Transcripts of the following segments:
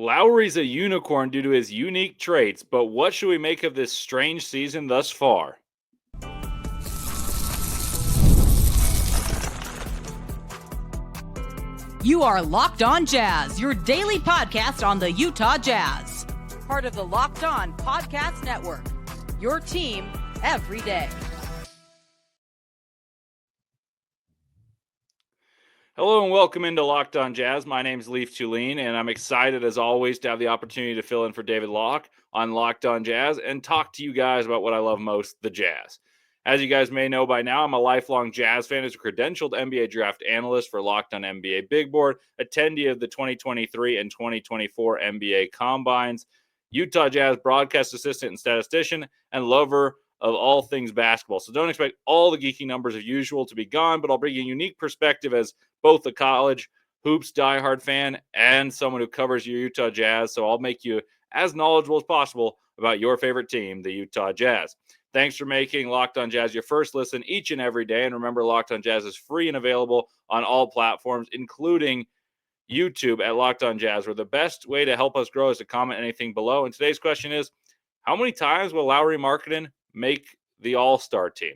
Lauri's a unicorn due to his unique traits, but what should we make of this strange season thus far? You are Locked On Jazz, your daily podcast on the Utah Jazz. Part of the Locked On Podcast Network, your team every day. Hello and welcome into Locked On Jazz. My name is Leif Thulin, and I'm excited as always to have the opportunity to fill in for David Locke on Locked On Jazz and talk to you guys about what I love most, the Jazz. As you guys may know by now, I'm a lifelong Jazz fan as a credentialed NBA draft analyst for Locked On NBA Big Board, attendee of the 2023 and 2024 NBA Combines, Utah Jazz broadcast assistant and statistician, and lover of all things basketball. So don't expect all the geeky numbers as usual to be gone, but I'll bring you a unique perspective as both a college hoops diehard fan and someone who covers your Utah Jazz. So I'll make you as knowledgeable as possible about your favorite team, the Utah Jazz. Thanks for making Locked On Jazz your first listen each and every day. And remember, Locked On Jazz is free and available on all platforms, including YouTube at Locked On Jazz, where the best way to help us grow is to comment anything below. And today's question is, how many times will Lauri Markkanen make the All-Star team?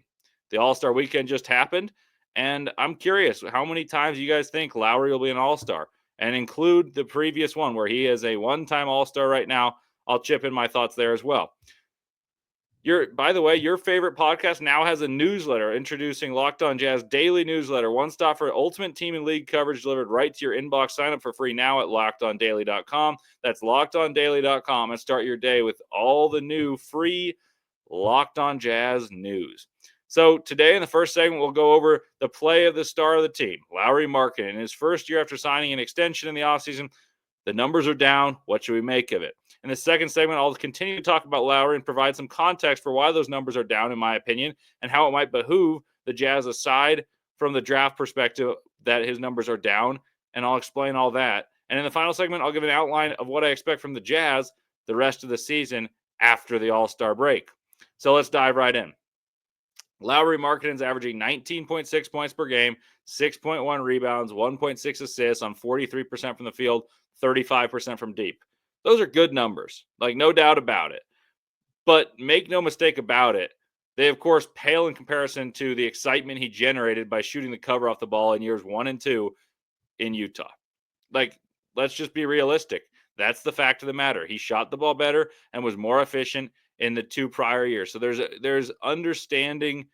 The All-Star weekend just happened, and I'm curious how many times you guys think Lauri will be an All-Star, and include the previous one where he is a one-time All-Star right now. I'll chip in my thoughts there as well. By the way, your favorite podcast now has a newsletter introducing Locked On Jazz daily newsletter. One stop for ultimate team and league coverage delivered right to your inbox. Sign up for free now at lockedondaily.com. That's lockedondaily.com, and start your day with all the new free Locked On Jazz news. So today in the first segment, we'll go over the play of the star of the team, Lauri Markkanen. In his first year after signing an extension in the offseason, the numbers are down. What should we make of it? In the second segment, I'll continue to talk about Lauri and provide some context for why those numbers are down, in my opinion, and how it might behoove the Jazz, aside from the draft perspective, that his numbers are down, and I'll explain all that. And in the final segment, I'll give an outline of what I expect from the Jazz the rest of the season after the All-Star break. So let's dive right in. Lauri Markkanen's averaging 19.6 points per game, 6.1 rebounds, 1.6 assists on 43% from the field, 35% from deep. Those are good numbers, like no doubt about it. But make no mistake about it, they of course pale in comparison to the excitement he generated by shooting the cover off the ball in years 1 and 2 in Utah. Like, let's just be realistic. That's the fact of the matter. He shot the ball better and was more efficient in the 2 prior years. So there's understanding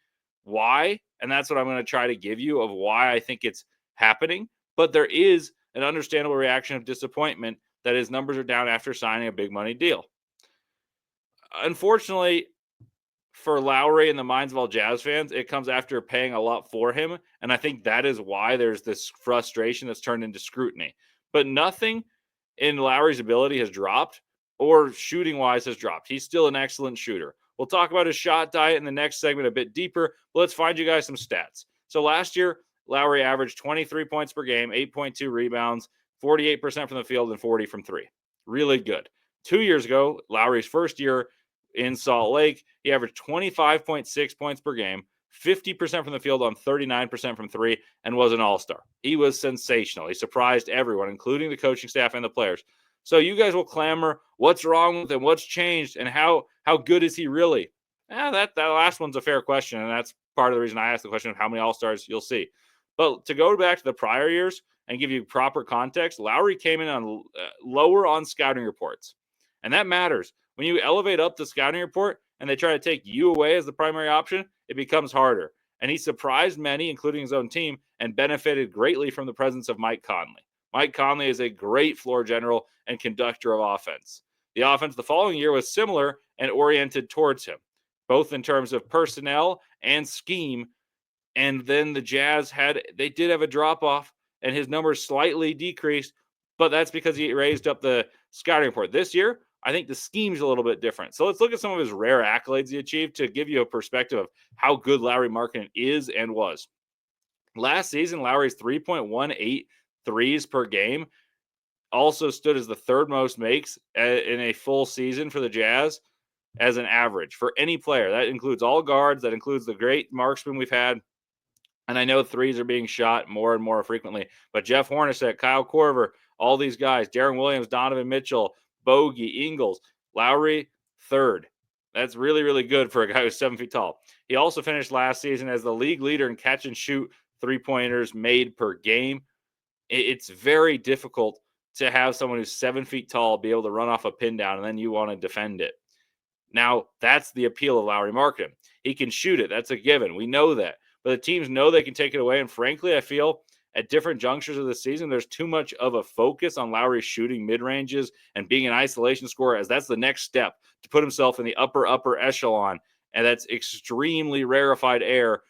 why, and that's what I'm going to try to give you of why I think it's happening. But there is an understandable reaction of disappointment that his numbers are down after signing a big money deal. Unfortunately, for Lauri in the minds of all Jazz fans, it comes after paying a lot for him. And I think that is why there's this frustration that's turned into scrutiny. But nothing in Lauri's ability has dropped, or shooting-wise has dropped. He's still an excellent shooter. We'll talk about his shot diet in the next segment a bit deeper, but let's find you guys some stats. So last year, Lauri averaged 23 points per game, 8.2 rebounds, 48% from the field, and 40 from 3. Really good. 2 years ago, Lauri's first year in Salt Lake, he averaged 25.6 points per game, 50% from the field on 39% from 3, and was an all-star. He was sensational. He surprised everyone, including the coaching staff and the players. So you guys will clamor, what's wrong with him? What's changed? And how good is he really? That last one's a fair question, and that's part of the reason I asked the question of how many all-stars you'll see. But to go back to the prior years and give you proper context, Lauri came in on lower on scouting reports. And that matters. When you elevate up the scouting report and they try to take you away as the primary option, it becomes harder. And he surprised many, including his own team, and benefited greatly from the presence of Mike Conley. Mike Conley is a great floor general and conductor of offense. The offense the following year was similar and oriented towards him, both in terms of personnel and scheme. And then the Jazz did have a drop-off, and his numbers slightly decreased, but that's because he raised up the scouting report. This year, I think the scheme's a little bit different. So let's look at some of his rare accolades he achieved to give you a perspective of how good Lauri Markkanen is and was. Last season, Lauri's 3.18 threes per game also stood as the third most makes in a full season for the Jazz as an average for any player. That includes all guards. That includes the great marksman we've had. And I know threes are being shot more and more frequently, but Jeff Hornacek, Kyle Korver, all these guys, Darren Williams, Donovan Mitchell, Bogey, Ingles, Lauri, third. That's really, really good for a guy who's 7 feet tall. He also finished last season as the league leader in catch and shoot three-pointers made per game. It's very difficult to have someone who's 7 feet tall be able to run off a pin down and then you want to defend it. Now, that's the appeal of Lauri Markkanen. He can shoot it. That's a given. We know that. But the teams know they can take it away. And frankly, I feel at different junctures of the season, there's too much of a focus on Lauri shooting mid-ranges and being an isolation scorer, as that's the next step to put himself in the upper echelon. And that's extremely rarefied air.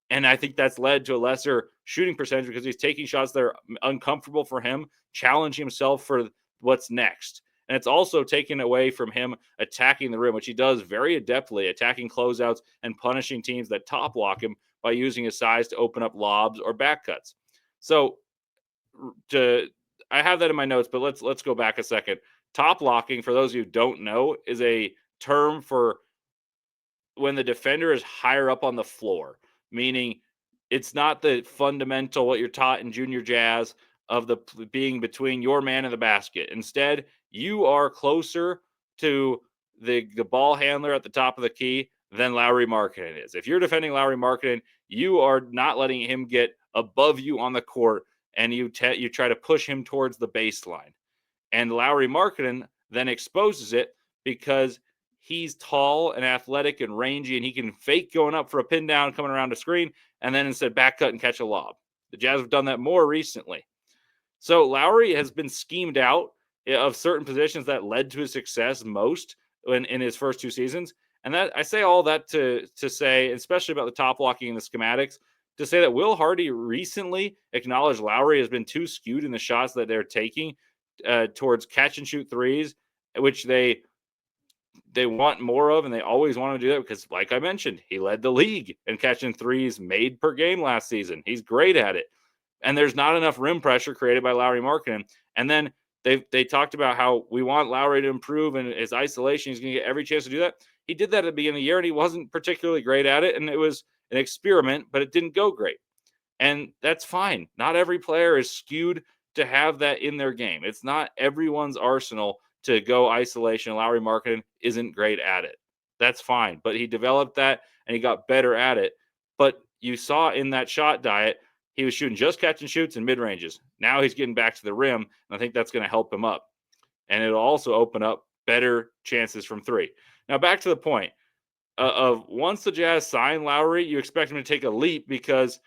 And I think that's led to a lesser shooting percentage because he's taking shots that are uncomfortable for him, challenging himself for what's next. And it's also taken away from him attacking the rim, which he does very adeptly, attacking closeouts and punishing teams that top block him by using his size to open up lobs or back cuts. So I have that in my notes, but let's go back a second. Top blocking, for those of you who don't know, is a term for when the defender is higher up on the floor, meaning it's not the fundamental, what you're taught in junior jazz of the being between your man and the basket. Instead, you are closer to the ball handler at the top of the key than Lauri Markkanen is. If you're defending Lauri Markkanen, you are not letting him get above you on the court, and you try to push him towards the baseline. And Lauri Markkanen then exposes it because he's tall and athletic and rangy, and he can fake going up for a pin down, coming around a screen, and then instead back cut and catch a lob. The Jazz have done that more recently. So Lauri has been schemed out of certain positions that led to his success most in his first 2 seasons. And that I say all that to say, especially about the top blocking and the schematics, to say that Will Hardy recently acknowledged Lauri has been too skewed in the shots that they're taking towards catch and shoot threes, which they want more of, and they always want to do that because, like I mentioned, he led the league in catching threes made per game last season. He's great at it. And there's not enough rim pressure created by Lauri Markkanen. And then they talked about how we want Lauri to improve and his isolation. He's going to get every chance to do that. He did that at the beginning of the year, and he wasn't particularly great at it. And it was an experiment, but it didn't go great. And that's fine. Not every player is skewed to have that in their game. It's not everyone's arsenal to go isolation. Lauri Markkanen isn't great at it. That's fine. But he developed that, and he got better at it. But you saw in that shot diet, he was shooting just catch and shoots and mid-ranges. Now he's getting back to the rim, and I think that's going to help him up. And it'll also open up better chances from three. Now, back to the point of once the Jazz sign Lauri, you expect him to take a leap because,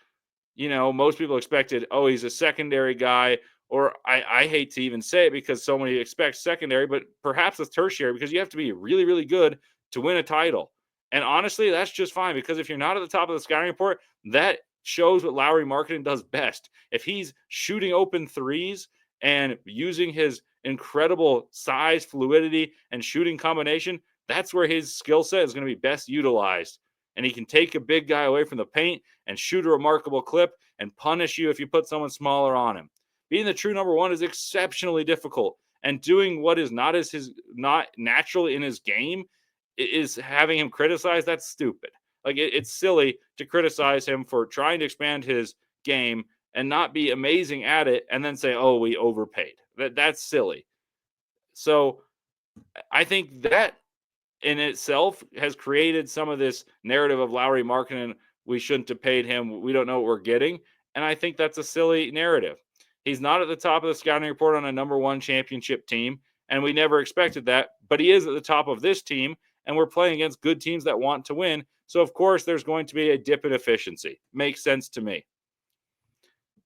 most people expected, he's a secondary guy, or I hate to even say it because so many expect secondary, but perhaps it's tertiary because you have to be really, really good to win a title. And honestly, that's just fine because if you're not at the top of the scouting report, that shows what Lauri Markkanen does best. If he's shooting open threes and using his incredible size, fluidity, and shooting combination, that's where his skill set is going to be best utilized. And he can take a big guy away from the paint and shoot a remarkable clip and punish you if you put someone smaller on him. Being the true number one is exceptionally difficult. And doing what is not natural in his game is having him criticized. That's stupid. Like it's silly to criticize him for trying to expand his game and not be amazing at it and then say, we overpaid. That's silly. So I think that in itself has created some of this narrative of Lauri Markkanen. We shouldn't have paid him. We don't know what we're getting. And I think that's a silly narrative. He's not at the top of the scouting report on a number one championship team. And we never expected that, but he is at the top of this team. And we're playing against good teams that want to win. So, of course, there's going to be a dip in efficiency. Makes sense to me.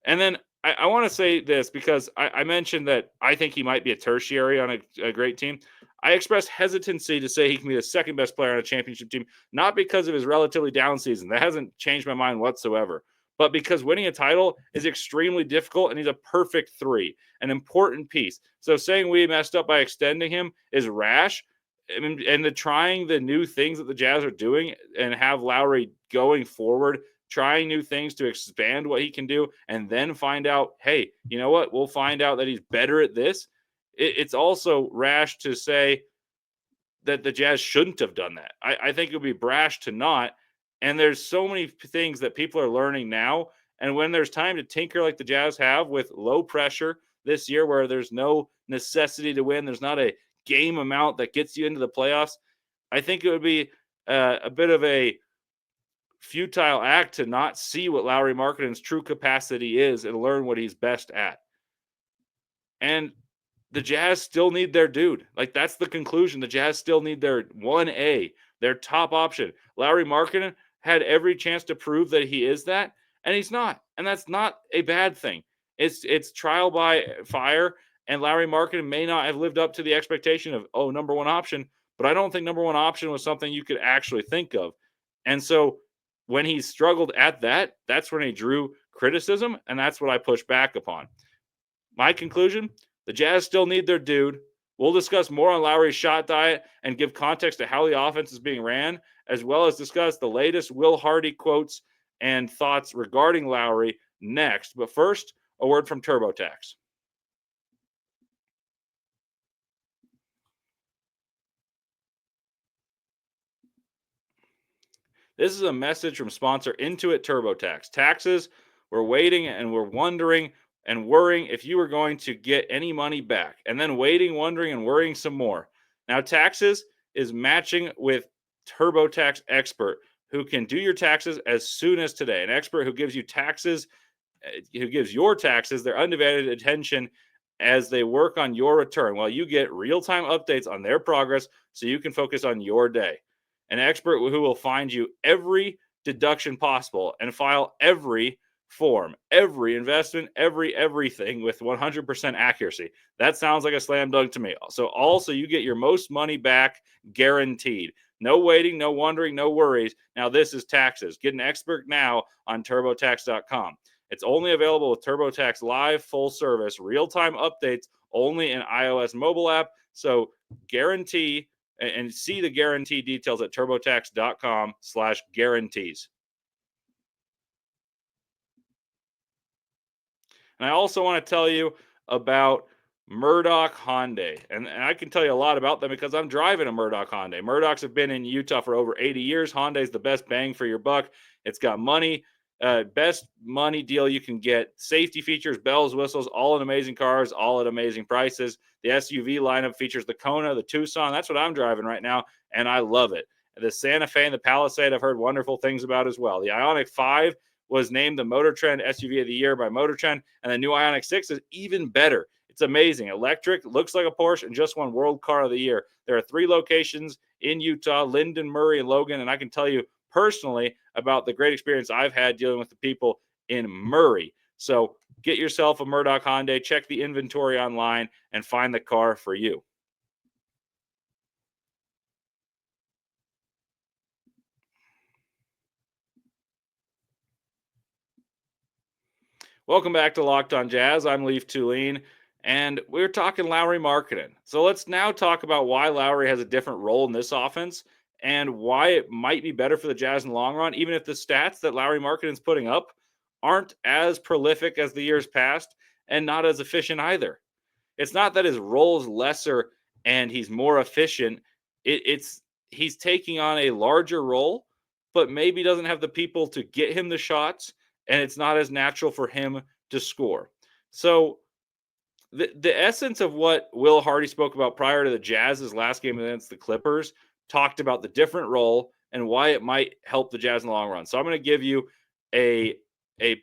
And then I want to say this because I mentioned that I think he might be a tertiary on a great team. I expressed hesitancy to say he can be the second best player on a championship team, not because of his relatively down season. That hasn't changed my mind whatsoever. But because winning a title is extremely difficult, and he's a perfect three, an important piece. So saying we messed up by extending him is rash. And trying the new things that the Jazz are doing and have Lauri going forward, trying new things to expand what he can do, and then find out, hey, you know what? We'll find out that he's better at this. It's also rash to say that the Jazz shouldn't have done that. I think it would be brash to not. And there's so many things that people are learning now. And when there's time to tinker like the Jazz have with low pressure, this year where there's no necessity to win. There's not a game amount that gets you into the playoffs. I think it would be a bit of a futile act to not see what Lauri Markkanen's true capacity is and learn what he's best at. And the Jazz still need their dude. Like, that's the conclusion. The Jazz still need their 1A, their top option. Lauri Markkanen had every chance to prove that he is that, and he's not. And that's not a bad thing. It's trial by fire, and Lauri Markkanen may not have lived up to the expectation of, number one option, but I don't think number one option was something you could actually think of. And so when he struggled at that, that's when he drew criticism, and that's what I push back upon. My conclusion, the Jazz still need their dude. We'll discuss more on Lauri's shot diet and give context to how the offense is being ran, as well as discuss the latest Will Hardy quotes and thoughts regarding Lauri next. But first, a word from TurboTax. This is a message from sponsor Intuit TurboTax. Taxes, we're waiting and we're wondering and worrying if you were going to get any money back, and then waiting, wondering, and worrying some more. Now, Taxes is matching with TurboTax Expert, who can do your taxes as soon as today. An expert who gives you taxes, who gives your taxes their undivided attention as they work on your return, while you get real-time updates on their progress so you can focus on your day. An expert who will find you every deduction possible and file every form, every investment, everything with 100% accuracy. That sounds like a slam dunk to me. So also you get your most money back guaranteed. No waiting, no wondering, no worries. Now this is Taxes. Get an expert now on TurboTax.com. It's only available with TurboTax Live, full service, real-time updates only in iOS mobile app. So guarantee and see the guarantee details at TurboTax.com/guarantees. And I also want to tell you about Murdoch Hyundai. And I can tell you a lot about them because I'm driving a Murdoch Hyundai. Murdochs have been in Utah for over 80 years. Hyundai is the best bang for your buck. It's got money, best money deal you can get. Safety features, bells, whistles, all in amazing cars, all at amazing prices. The SUV lineup features the Kona, the Tucson. That's what I'm driving right now, and I love it. The Santa Fe and the Palisade I've heard wonderful things about as well. The Ioniq 5 was named the Motor Trend SUV of the Year by Motor Trend, and the new Ioniq 6 is even better. It's amazing. Electric, looks like a Porsche, and just won World Car of the Year. There are 3 locations in Utah, Linden, Murray, and Logan, and I can tell you personally about the great experience I've had dealing with the people in Murray. So get yourself a Murdoch Hyundai, check the inventory online, and find the car for you. Welcome back to Locked On Jazz. I'm Leif Thulin, and we're talking Lauri Markkanen. So let's now talk about why Lauri has a different role in this offense and why it might be better for the Jazz in the long run, even if the stats that Lauri Markkanen's putting up aren't as prolific as the years past and not as efficient either. It's not that his role is lesser and he's more efficient. It's he's taking on a larger role, but maybe doesn't have the people to get him the shots, and it's not as natural for him to score. So the essence of what Will Hardy spoke about prior to the Jazz's last game against the Clippers talked about the different role and why it might help the Jazz in the long run. So I'm going to give you a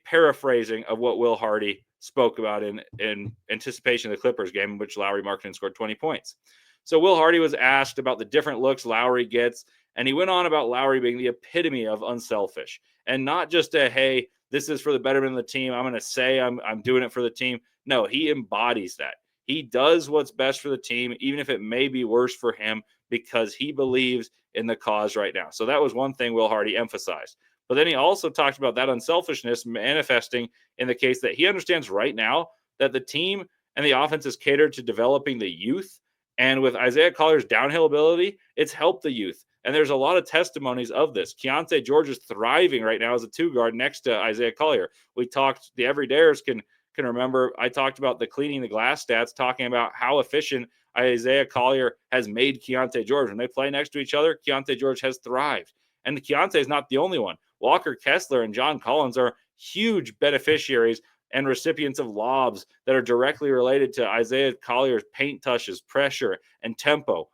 paraphrasing of what Will Hardy spoke about in anticipation of the Clippers game, in which Lauri Markkanen scored 20 points. So Will Hardy was asked about the different looks Lauri gets, and he went on about Lauri being the epitome of unselfish, and not just a, hey, this is for the betterment of the team, I'm going to say I'm doing it for the team. No, he embodies that. He does what's best for the team, even if it may be worse for him, because he believes in the cause right now. So that was one thing Will Hardy emphasized. But then he also talked about that unselfishness manifesting in the case that he understands right now that the team and the offense is catered to developing the youth. And with Isaiah Collier's downhill ability, it's helped the youth. And there's a lot of testimonies of this. Keyonte George is thriving right now as a 2-guard next to Isaiah Collier. We talked, the everydayers can remember, I talked about the cleaning the glass stats, talking about how efficient Isaiah Collier has made Keyonte George. When they play next to each other, Keyonte George has thrived. And Keyonte is not the only one. Walker Kessler and John Collins are huge beneficiaries and recipients of lobs that are directly related to Isaiah Collier's paint touches, pressure, and tempo.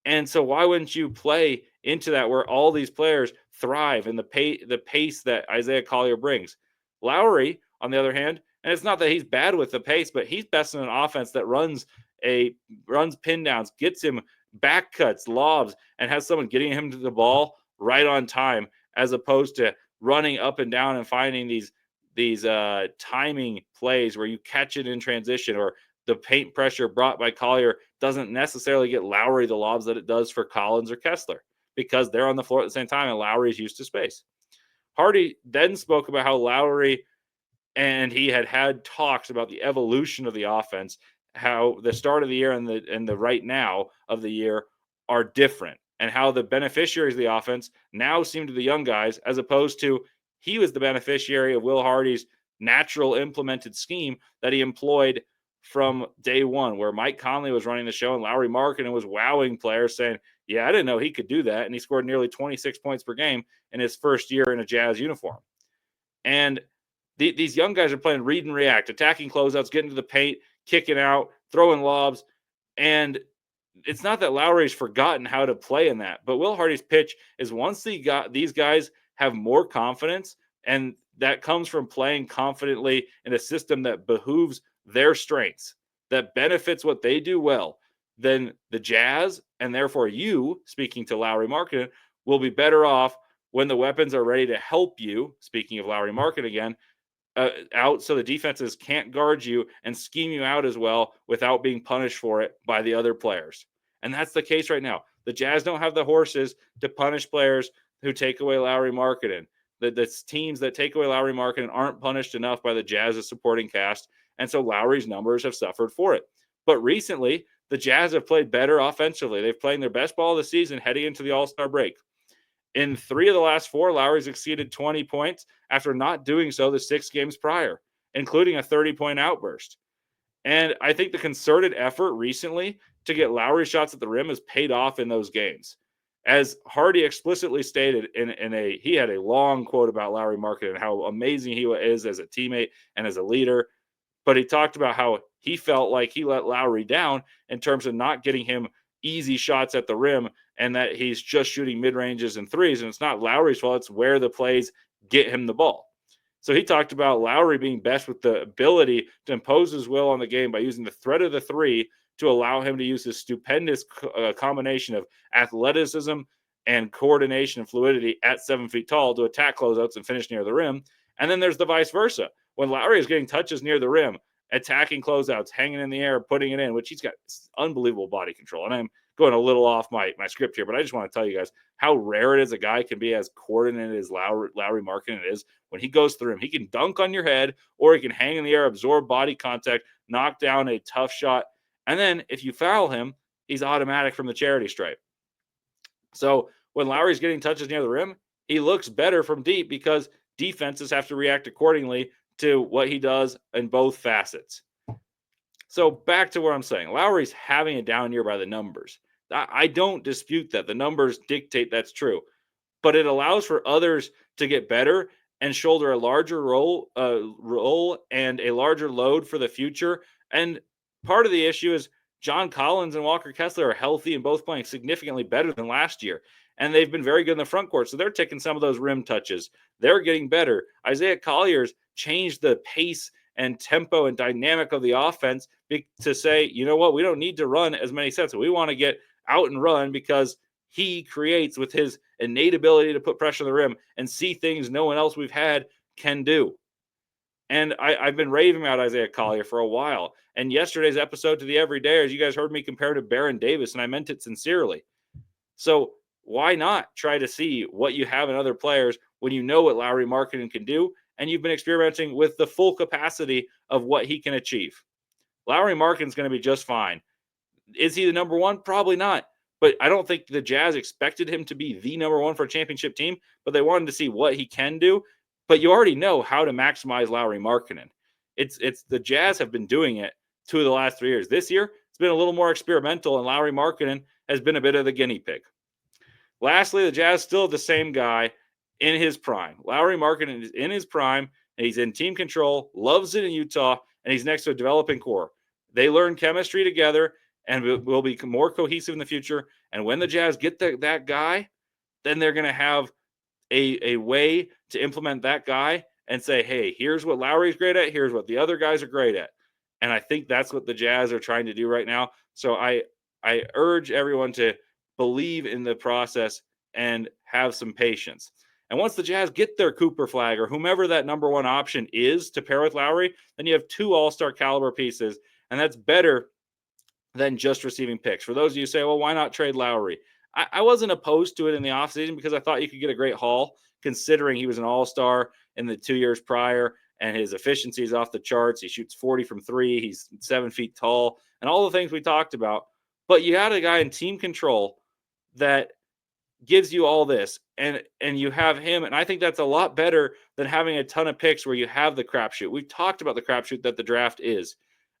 And so why wouldn't you play into that where all these players thrive in the pace that Isaiah Collier brings? Lauri, on the other hand, and it's not that he's bad with the pace, but he's best in an offense that runs pin downs, gets him back cuts, lobs, and has someone getting him to the ball right on time, as opposed to running up and down and finding these timing plays where you catch it in transition, or the paint pressure brought by Collier doesn't necessarily get Lauri the lobs that it does for Collins or Kessler, because they're on the floor at the same time and Lauri is used to space. Hardy then spoke about how Lauri and he had talks about the evolution of the offense, how the start of the year and the right now of the year are different, and how the beneficiaries of the offense now seem to the young guys, as opposed to he was the beneficiary of Will Hardy's natural implemented scheme that he employed from day one, where Mike Conley was running the show and Lauri Markkanen was wowing players, saying, yeah, I didn't know he could do that. And he scored nearly 26 points per game in his first year in a Jazz uniform. And these young guys are playing read and react, attacking closeouts, getting to the paint, kicking out, throwing lobs. And it's not that Lauri's forgotten how to play in that, but Will Hardy's pitch is, once these guys have more confidence, and that comes from playing confidently in a system that behooves their strengths, that benefits what they do well, then the Jazz, and therefore you, speaking to Lauri Markkanen, will be better off when the weapons are ready to help you, speaking of Lauri Markkanen again, out, so the defenses can't guard you and scheme you out as well without being punished for it by the other players. And that's the case right now. The Jazz don't have the horses to punish players who take away Lauri Markkanen. The teams that take away Lauri Markkanen aren't punished enough by the Jazz's supporting cast, and so Lauri's numbers have suffered for it. But recently, the Jazz have played better offensively. They've played their best ball of the season heading into the All-Star break. In 3 of the last 4, Lauri's exceeded 20 points after not doing so the 6 games prior, including a 30-point outburst. And I think the concerted effort recently to get Lauri shots at the rim has paid off in those games. As Hardy explicitly stated he had a long quote about Lauri Markkanen and how amazing he is as a teammate and as a leader. But he talked about how he felt like he let Lauri down in terms of not getting him easy shots at the rim, and that he's just shooting mid-ranges and threes. And it's not Lauri's fault. It's where the plays get him the ball. So he talked about Lauri being best with the ability to impose his will on the game by using the threat of the three to allow him to use his stupendous combination of athleticism and coordination and fluidity at 7 feet tall to attack closeouts and finish near the rim. And then there's the vice versa. When Lauri is getting touches near the rim, attacking closeouts, hanging in the air, putting it in, which he's got unbelievable body control. And I'm going a little off my script here, but I just want to tell you guys how rare it is a guy can be as coordinated as Lauri Markkanen is. When he goes through him, he can dunk on your head, or he can hang in the air, absorb body contact, knock down a tough shot. And then if you foul him, he's automatic from the charity stripe. So when Lauri's getting touches near the rim, he looks better from deep because defenses have to react accordingly to what he does in both facets. So back to what I'm saying. Lauri's having a down year by the numbers. I don't dispute that. The numbers dictate that's true. But it allows for others to get better and shoulder a larger role and a larger load for the future. And part of the issue is John Collins and Walker Kessler are healthy and both playing significantly better than last year. And they've been very good in the front court. So they're taking some of those rim touches. They're getting better. Isaiah Collier's changed the pace and tempo and dynamic of the offense to say, you know what, we don't need to run as many sets. We want to get out and run because he creates with his innate ability to put pressure on the rim and see things no one else we've had can do. And I've been raving about Isaiah Collier for a while. And yesterday's episode to the Everydayers, you guys heard me compare to Baron Davis, and I meant it sincerely. So why not try to see what you have in other players when you know what Lauri Markkanen can do, and you've been experimenting with the full capacity of what he can achieve? Lauri Markkanen's going to be just fine. Is he the number one? Probably not. But I don't think the Jazz expected him to be the number one for a championship team, but they wanted to see what he can do. But you already know how to maximize Lauri Markkanen. It's the Jazz have been doing it 2 of the last 3 years. This year, it's been a little more experimental, and Lauri Markkanen has been a bit of the guinea pig. Lastly, the Jazz still have the same guy in his prime. Lauri Markkanen is in his prime. and he's in team control, loves it in Utah, and he's next to a developing core. They learn chemistry together and will be more cohesive in the future. And when the Jazz get that guy, then they're going to have a way to implement that guy and say, hey, here's what Lauri's great at. Here's what the other guys are great at. And I think that's what the Jazz are trying to do right now. So I urge everyone to believe in the process and have some patience. And once the Jazz get their Cooper Flagg or whomever that number one option is to pair with Lauri, then you have 2 all-star caliber pieces. And that's better than just receiving picks. For those of you who say, well, why not trade Lauri? I wasn't opposed to it in the offseason because I thought you could get a great haul considering he was an all-star in the 2 years prior and his efficiency is off the charts. He shoots 40 from 3. He's 7 feet tall and all the things we talked about. But you had a guy in team control that gives you all this and you have him. And I think that's a lot better than having a ton of picks where you have the crapshoot. We've talked about the crapshoot that the draft is.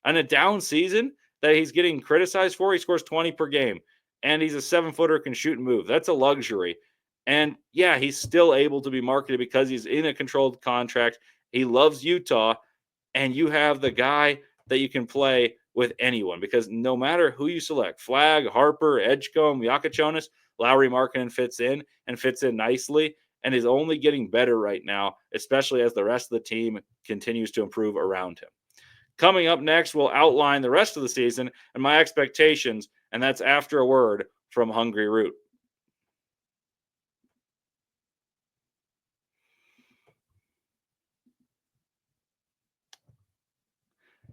On a down season that he's getting criticized for, he scores 20 per game. And he's a 7-footer, can shoot and move. That's a luxury. And yeah, he's still able to be marketed because he's in a controlled contract. He loves Utah. And you have the guy that you can play with anyone because no matter who you select, Flagg, Harper, Edgecombe, Yakachonis, Lauri Markkanen fits in nicely and is only getting better right now, especially as the rest of the team continues to improve around him. Coming up next, we'll outline the rest of the season and my expectations, and that's after a word from Hungry Root.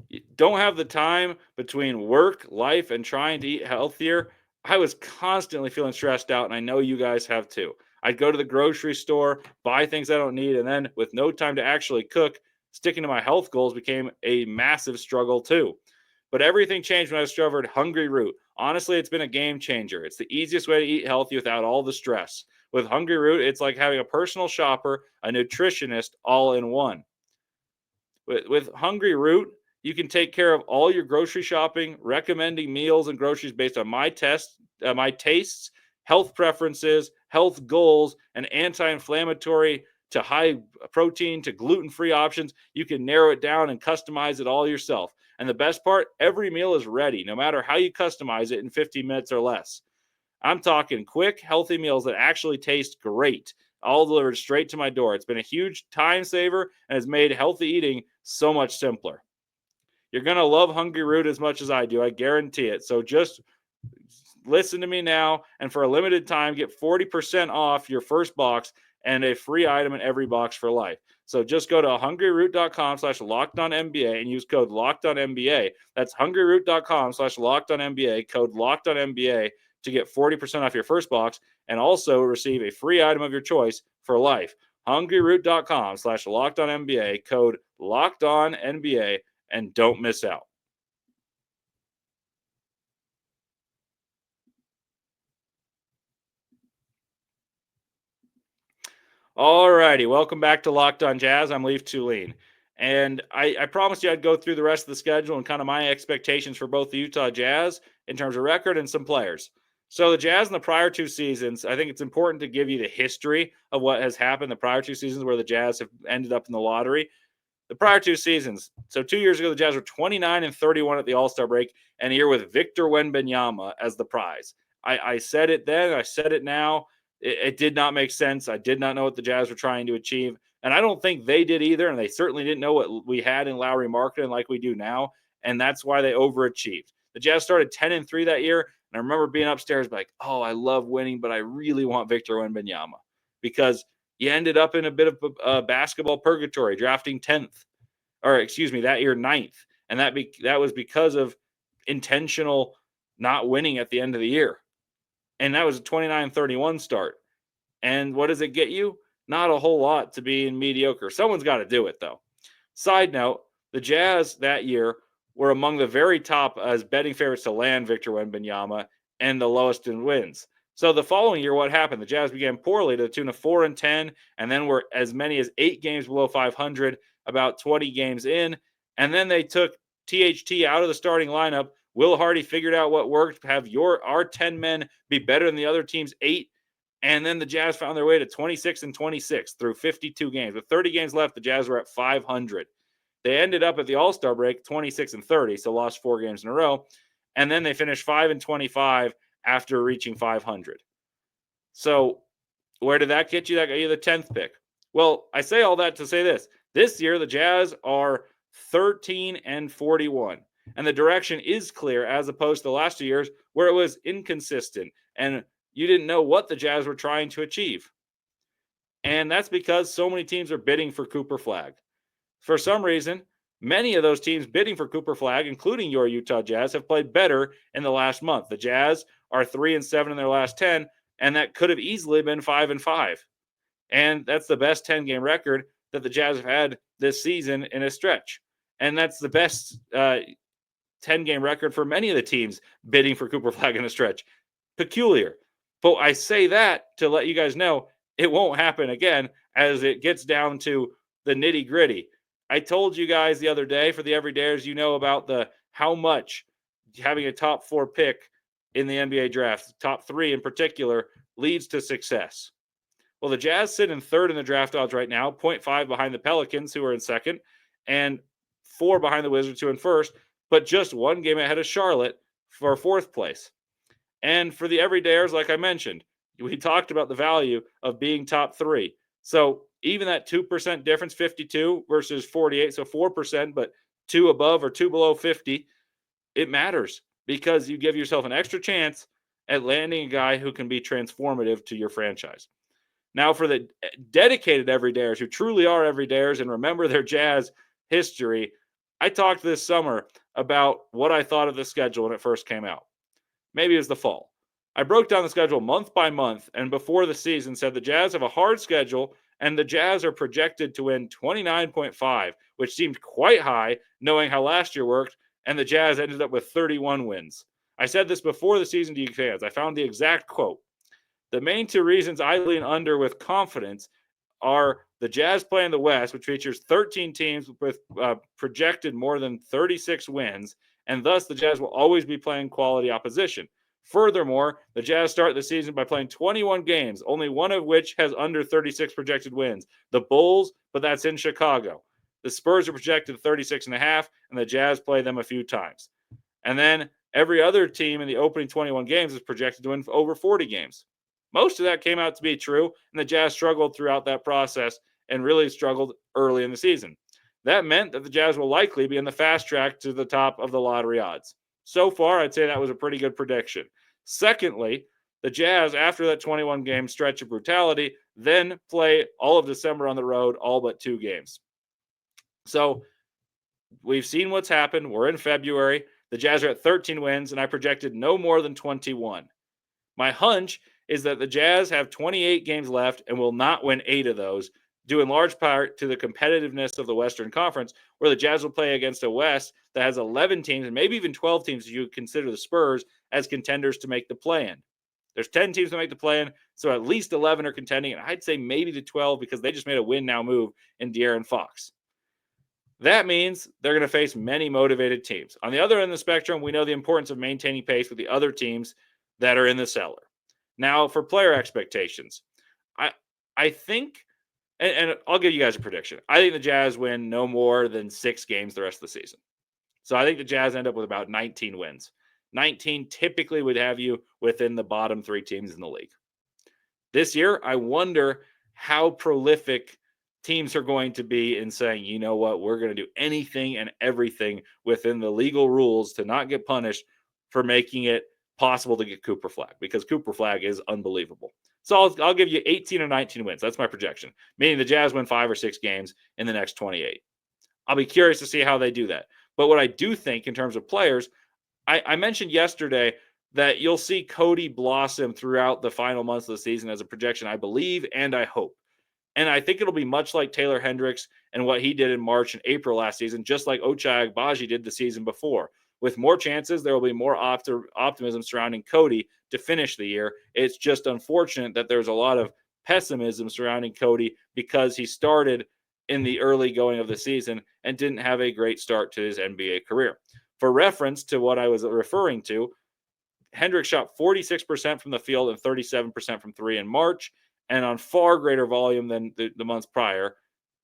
You don't have the time between work, life, and trying to eat healthier. I was constantly feeling stressed out, and I know you guys have too. I'd go to the grocery store, buy things I don't need, and then with no time to actually cook, sticking to my health goals became a massive struggle too. But everything changed when I discovered Hungry Root. Honestly, it's been a game changer. It's the easiest way to eat healthy without all the stress. With Hungry Root, it's like having a personal shopper, a nutritionist, all in one. With Hungry Root, you can take care of all your grocery shopping, recommending meals and groceries based on my tastes, health preferences, health goals, and anti-inflammatory to high protein to gluten-free options. You can narrow it down and customize it all yourself. And the best part, every meal is ready, no matter how you customize it in 15 minutes or less. I'm talking quick, healthy meals that actually taste great, all delivered straight to my door. It's been a huge time saver and has made healthy eating so much simpler. You're going to love Hungry Root as much as I do. I guarantee it. So just listen to me now. And for a limited time, get 40% off your first box and a free item in every box for life. So just go to hungryroot.com/lockedonnba and use code LOCKEDONNBA. That's hungryroot.com/lockedonnba, code LOCKEDONNBA to get 40% off your first box and also receive a free item of your choice for life. hungryroot.com/lockedonnba, code LOCKEDONNBA, and don't miss out. All righty, welcome back to Locked On Jazz. I'm Leif Thulin. And I promised you I'd go through the rest of the schedule and kind of my expectations for both the Utah Jazz in terms of record and some players. So the Jazz in the prior 2 seasons, I think it's important to give you the history of what has happened the prior 2 seasons where the Jazz have ended up in the lottery. The prior 2 seasons, so 2 years ago, the Jazz were 29-31 at the All-Star break, and a year with Victor Wembanyama as the prize. I said it then, I said it now. It did not make sense. I did not know what the Jazz were trying to achieve. And I don't think they did either. And they certainly didn't know what we had in Lauri Markkanen like we do now. And that's why they overachieved. The Jazz started 10-3 that year. And I remember being upstairs like, oh, I love winning, but I really want Victor Wembanyama. Because you ended up in a bit of a basketball purgatory, drafting 10th. Or excuse me, that year 9th. And that was because of intentional not winning at the end of the year. And that was a 29-31 start. And what does it get you? Not a whole lot to be mediocre. Someone's got to do it, though. Side note, the Jazz that year were among the very top as betting favorites to land Victor Wembanyama and the lowest in wins. So the following year, what happened? The Jazz began poorly to the tune of 4-10, and then were as many as 8 games below 500, about 20 games in. And then they took THT out of the starting lineup. Will Hardy figured out what worked, have our 10 men be better than the other team's 8, And then the Jazz found their way to 26-26 through 52 games. With 30 games left, the Jazz were at 500. They ended up at the All-Star break 26-30, so lost 4 games in a row. And then they finished 5-25 after reaching 500. So where did that get you? That got you the 10th pick. Well, I say all that to say this. This year, the Jazz are 13-41. And the direction is clear as opposed to the last 2 years where it was inconsistent and you didn't know what the Jazz were trying to achieve. And that's because so many teams are bidding for Cooper Flagg. For some reason, many of those teams bidding for Cooper Flagg, including your Utah Jazz, have played better in the last month. The Jazz are 3-7 in their last 10, and that could have easily been 5-5. And that's the best 10-game record that the Jazz have had this season in a stretch. And that's the best 10-game record for many of the teams bidding for Cooper Flagg in a stretch. Peculiar. But I say that to let you guys know it won't happen again as it gets down to the nitty-gritty. I told you guys the other day, for the everydayers, you know about the how much having a top 4 pick in the NBA draft, top 3 in particular, leads to success. Well, the Jazz sit in 3rd in the draft odds right now, 0.5 behind the Pelicans, who are in 2nd, and 4 behind the Wizards, who are in 1st, but just 1 game ahead of Charlotte for 4th place. And for the everydayers, like I mentioned, we talked about the value of being top 3. So even that 2% difference, 52 versus 48, so 4%, but 2 above or 2 below 50, it matters because you give yourself an extra chance at landing a guy who can be transformative to your franchise. Now, for the dedicated everydayers who truly are everydayers and remember their Jazz history, I talked this summer about what I thought of the schedule when it first came out. Maybe it was the fall. I broke down the schedule month by month and before the season said the Jazz have a hard schedule and the Jazz are projected to win 29.5, which seemed quite high knowing how last year worked, and the Jazz ended up with 31 wins. I said this before the season to you fans. I found the exact quote. The main 2 reasons I lean under with confidence are the Jazz play in the West, which features 13 teams with projected more than 36 wins, and thus the Jazz will always be playing quality opposition. Furthermore, the Jazz start the season by playing 21 games, only one of which has under 36 projected wins. The Bulls, but that's in Chicago. The Spurs are projected 36.5, and the Jazz play them a few times. And then every other team in the opening 21 games is projected to win over 40 games. Most of that came out to be true, and the Jazz struggled throughout that process and really struggled early in the season. That meant that the Jazz will likely be in the fast track to the top of the lottery odds. So far, I'd say that was a pretty good prediction. Secondly, the Jazz, after that 21-game stretch of brutality, then play all of December on the road, all but 2 games. So we've seen what's happened. We're in February. The Jazz are at 13 wins, and I projected no more than 21. My hunch is that the Jazz have 28 games left and will not win 8 of those, due in large part to the competitiveness of the Western Conference, where the Jazz will play against a West that has 11 teams and maybe even 12 teams if you consider the Spurs as contenders to make the play-in. There's 10 teams to make the play-in, so at least 11 are contending, and I'd say maybe the 12 because they just made a win-now move in De'Aaron Fox. That means they're going to face many motivated teams. On the other end of the spectrum, we know the importance of maintaining pace with the other teams that are in the cellar. Now, for player expectations, I think, and I'll give you guys a prediction. I think the Jazz win no more than 6 games the rest of the season. So I think the Jazz end up with about 19 wins. 19 typically would have you within the bottom 3 teams in the league. This year, I wonder how prolific teams are going to be in saying, you know what, we're going to do anything and everything within the legal rules to not get punished for making it possible to get Cooper Flagg, because Cooper Flagg is unbelievable. So I'll give you 18 or 19 wins. That's my projection, meaning the Jazz win 5 or 6 games in the next 28. I'll be curious to see how they do that. But what I do think in terms of players, I mentioned yesterday that you'll see Cody blossom throughout the final months of the season as a projection, I believe, and I hope. And I think it'll be much like Taylor Hendricks and what he did in March and April last season, just like Ochai Agbaji did the season before. With more chances, there will be more optimism surrounding Cody to finish the year. It's just unfortunate that there's a lot of pessimism surrounding Cody because he started in the early going of the season and didn't have a great start to his NBA career. For reference to what I was referring to, Hendricks shot 46% from the field and 37% from three in March, and on far greater volume than the months prior.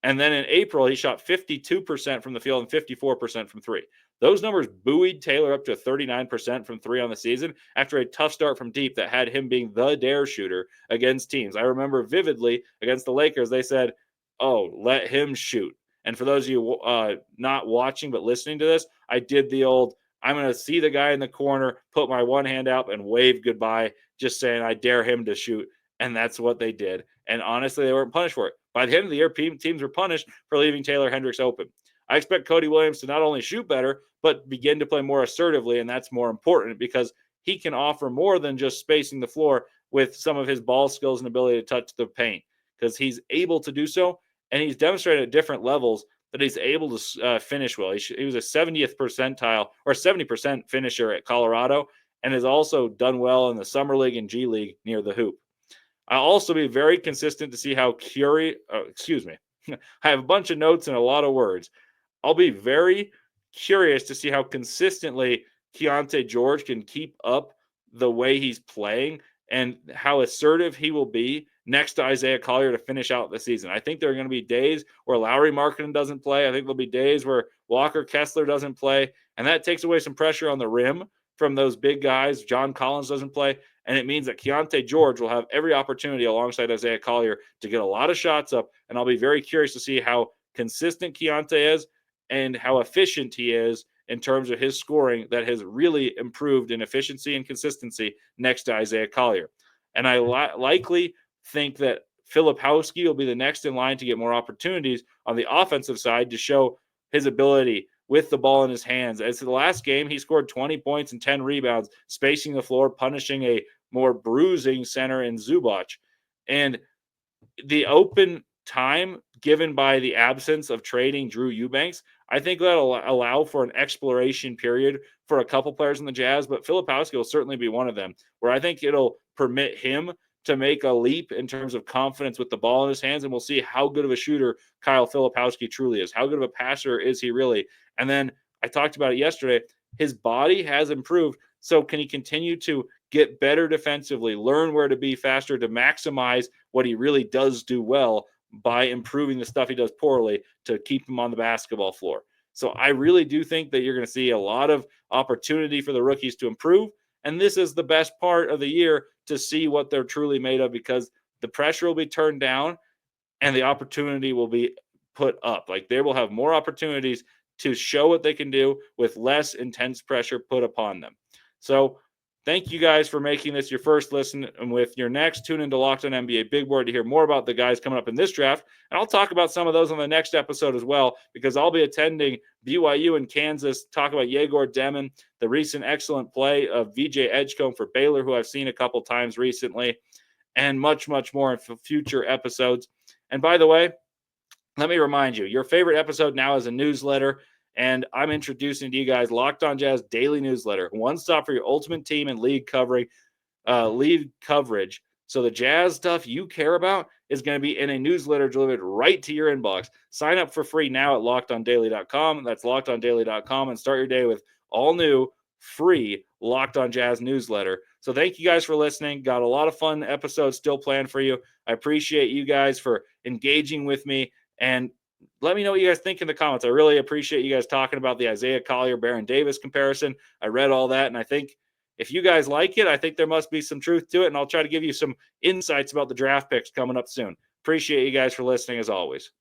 And then in April, he shot 52% from the field and 54% from three. Those numbers buoyed Taylor up to 39% from three on the season after a tough start from deep that had him being the dare shooter against teams. I remember vividly against the Lakers, they said, oh, let him shoot. And for those of you not watching but listening to this, I did the old, I'm going to see the guy in the corner, put my one hand out and wave goodbye, just saying I dare him to shoot. And that's what they did. And honestly, they weren't punished for it. By the end of the year, teams were punished for leaving Taylor Hendricks open. I expect Cody Williams to not only shoot better, but begin to play more assertively, and that's more important because he can offer more than just spacing the floor with some of his ball skills and ability to touch the paint because he's able to do so, and he's demonstrated at different levels that he's able to finish well. He was a 70th percentile or 70% finisher at Colorado and has also done well in the Summer League and G League near the hoop. I'll also be very consistent to see how I have a bunch of notes and a lot of words. I'll be very curious to see how consistently Keyonte George can keep up the way he's playing and how assertive he will be next to Isaiah Collier to finish out the season. I think there are going to be days where Lauri Markkanen doesn't play. I think there'll be days where Walker Kessler doesn't play, and that takes away some pressure on the rim from those big guys. John Collins doesn't play, and it means that Keyonte George will have every opportunity alongside Isaiah Collier to get a lot of shots up, and I'll be very curious to see how consistent Keyonte is and how efficient he is in terms of his scoring that has really improved in efficiency and consistency next to Isaiah Collier. And I likely think that Filipowski will be the next in line to get more opportunities on the offensive side to show his ability with the ball in his hands. As the last game, he scored 20 points and 10 rebounds, spacing the floor, punishing a more bruising center in Zubac. And the open time given by the absence of trading Drew Eubanks, I think that'll allow for an exploration period for a couple players in the Jazz, but Filipowski will certainly be one of them, where I think it'll permit him to make a leap in terms of confidence with the ball in his hands, and we'll see how good of a shooter Kyle Filipowski truly is. How good of a passer is he really? And then I talked about it yesterday. His body has improved, so can he continue to get better defensively, learn where to be faster to maximize what he really does do well by improving the stuff he does poorly to keep him on the basketball floor. So I really do think that you're going to see a lot of opportunity for the rookies to improve. And this is the best part of the year to see what they're truly made of because the pressure will be turned down and the opportunity will be put up. Like they will have more opportunities to show what they can do with less intense pressure put upon them. So thank you guys for making this your first listen. And with your next, tune into Locked On NBA Big Board to hear more about the guys coming up in this draft. And I'll talk about some of those on the next episode as well, because I'll be attending BYU in Kansas, talk about Yegor Demon, the recent excellent play of VJ Edgecombe for Baylor, who I've seen a couple times recently, and much, much more in future episodes. And by the way, let me remind you, your favorite episode now is a newsletter. And I'm introducing to you guys Locked On Jazz Daily Newsletter, one stop for your ultimate team and league coverage. So the Jazz stuff you care about is going to be in a newsletter delivered right to your inbox. Sign up for free now at LockedOnDaily.com. That's LockedOnDaily.com, and start your day with all new, free Locked On Jazz newsletter. So thank you guys for listening. Got a lot of fun episodes still planned for you. I appreciate you guys for engaging with me, and let me know what you guys think in the comments. I really appreciate you guys talking about the Isaiah Collier, Baron Davis comparison. I read all that, and I think if you guys like it, I think there must be some truth to it, and I'll try to give you some insights about the draft picks coming up soon. Appreciate you guys for listening as always.